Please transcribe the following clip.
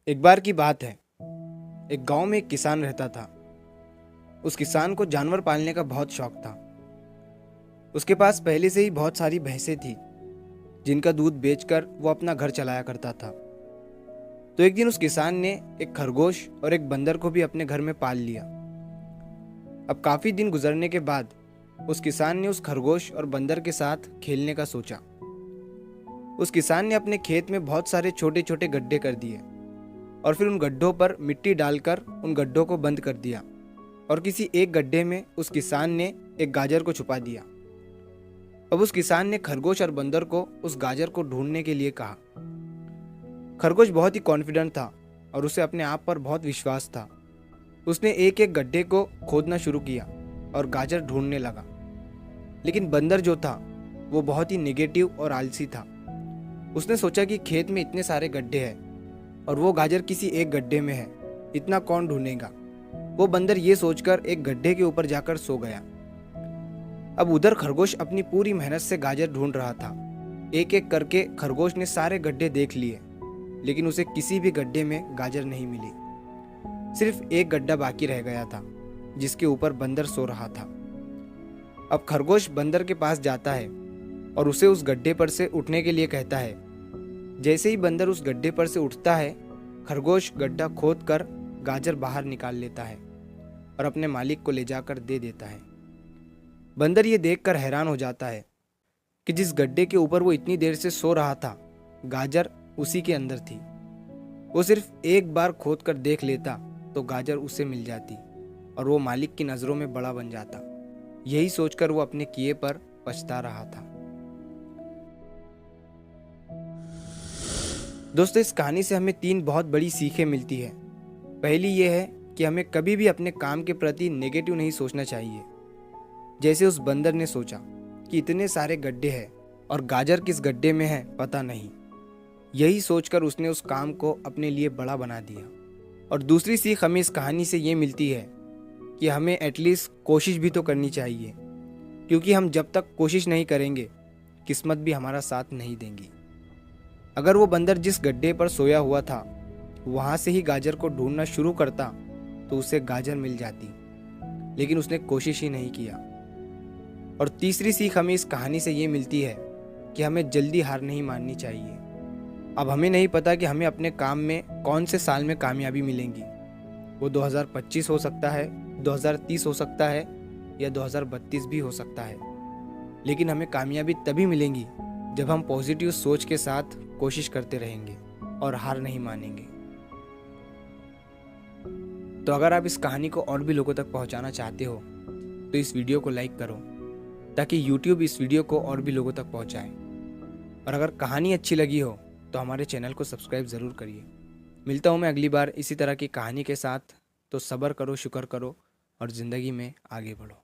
एक बार की बात है। एक गांव में एक किसान रहता था। उस किसान को जानवर पालने का बहुत शौक था। उसके पास पहले से ही बहुत सारी भैंसें थी जिनका दूध बेचकर वो अपना घर चलाया करता था। तो एक दिन उस किसान ने एक खरगोश और एक बंदर को भी अपने घर में पाल लिया। अब काफी दिन गुजरने के बाद उस किसान ने उस खरगोश और बंदर के साथ खेलने का सोचा। उस किसान ने अपने खेत में बहुत सारे छोटे छोटे गड्ढे कर दिए और फिर उन गड्ढों पर मिट्टी डालकर उन गड्ढों को बंद कर दिया और किसी एक गड्ढे में उस किसान ने एक गाजर को छुपा दिया। अब उस किसान ने खरगोश और बंदर को उस गाजर को ढूंढने के लिए कहा। खरगोश बहुत ही कॉन्फिडेंट था और उसे अपने आप पर बहुत विश्वास था। उसने एक एक गड्ढे को खोदना शुरू किया और गाजर ढूंढने लगा। लेकिन बंदर जो था वो बहुत ही नेगेटिव और आलसी था। उसने सोचा कि खेत में इतने सारे गड्ढे हैं और वो गाजर किसी एक गड्ढे में है, इतना कौन ढूंढेगा। वो बंदर ये सोचकर एक गड्ढे के ऊपर जाकर सो गया। अब उधर खरगोश अपनी पूरी मेहनत से गाजर ढूंढ रहा था। एक एक करके खरगोश ने सारे गड्ढे देख लिए, लेकिन उसे किसी भी गड्ढे में गाजर नहीं मिली। सिर्फ एक गड्ढा बाकी रह गया था जिसके ऊपर बंदर सो रहा था। अब खरगोश बंदर के पास जाता है और उसे उस गड्ढे पर से उठने के लिए कहता है। जैसे ही बंदर उस गड्ढे पर से उठता है, खरगोश गड्ढा खोद कर गाजर बाहर निकाल लेता है और अपने मालिक को ले जाकर दे देता है। बंदर ये देखकर हैरान हो जाता है कि जिस गड्ढे के ऊपर वो इतनी देर से सो रहा था, गाजर उसी के अंदर थी। वो सिर्फ एक बार खोद कर देख लेता तो गाजर उसे मिल जाती और वो मालिक की नज़रों में बड़ा बन जाता। यही सोचकर वो अपने किए पर पछता रहा था। दोस्तों, इस कहानी से हमें 3 बहुत बड़ी सीखें मिलती है। पहली ये है कि हमें कभी भी अपने काम के प्रति नेगेटिव नहीं सोचना चाहिए। जैसे उस बंदर ने सोचा कि इतने सारे गड्ढे हैं और गाजर किस गड्ढे में है पता नहीं। यही सोचकर उसने उस काम को अपने लिए बड़ा बना दिया। और दूसरी सीख हमें इस कहानी से ये मिलती है कि हमें एटलीस्ट कोशिश भी तो करनी चाहिए, क्योंकि हम जब तक कोशिश नहीं करेंगे किस्मत भी हमारा साथ नहीं देंगी। अगर वो बंदर जिस गड्ढे पर सोया हुआ था वहां से ही गाजर को ढूंढना शुरू करता तो उसे गाजर मिल जाती, लेकिन उसने कोशिश ही नहीं किया। और तीसरी सीख हमें इस कहानी से ये मिलती है कि हमें जल्दी हार नहीं माननी चाहिए। अब हमें नहीं पता कि हमें अपने काम में कौन से साल में कामयाबी मिलेंगी। वो 2025 हो सकता है, 2030 हो सकता है या 2032 भी हो सकता है, लेकिन हमें कामयाबी तभी मिलेंगी जब हम पॉजिटिव सोच के साथ कोशिश करते रहेंगे और हार नहीं मानेंगे। तो अगर आप इस कहानी को और भी लोगों तक पहुंचाना चाहते हो तो इस वीडियो को लाइक करो ताकि YouTube इस वीडियो को और भी लोगों तक पहुंचाए। और अगर कहानी अच्छी लगी हो तो हमारे चैनल को सब्सक्राइब ज़रूर करिए। मिलता हूँ मैं अगली बार इसी तरह की कहानी के साथ। तो सब्र करो, शुक्र करो और ज़िंदगी में आगे बढ़ो।